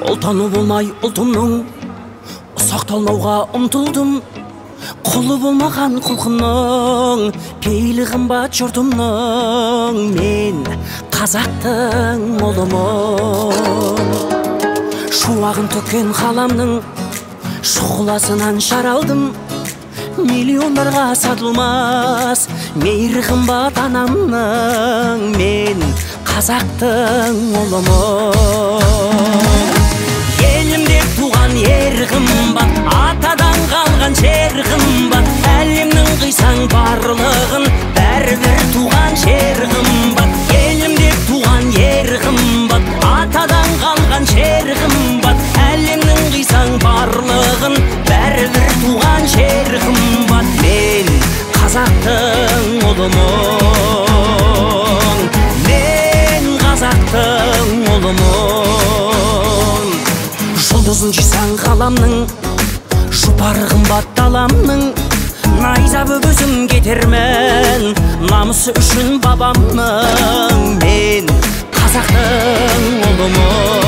Ұлтаны болмай ұлтымның сақталмауға ұмтылдым. Құлы болмаған құлқымның, пейілі қымбат жұртымның. Мен қазақтың ұлымын. Шуағын төккен қаламның шұғыласынан шаралдым. Миллиондарға сатылмас мейірі қымбат анамның. Мен қазақтың ұлымын. Елімде туған ер қымбат, атадан қалған жер қымбат. Әлемнің қисаң барлығын, бәрібір туған жер қымбат. Елімде туған ер қымбат, атадан қалған жер қымбат. Әлемнің қисаң барлығын, бәрібір туған жер қымбат. Мен қазақтың ұлымын. Мен қазақтың ұлымын. Жұлдызын жисаң ғаламның, жұпары қымбат даламның. Найзабы өзім кетермен, намысы үшін бабамның. Мен қазақтың ұлымын.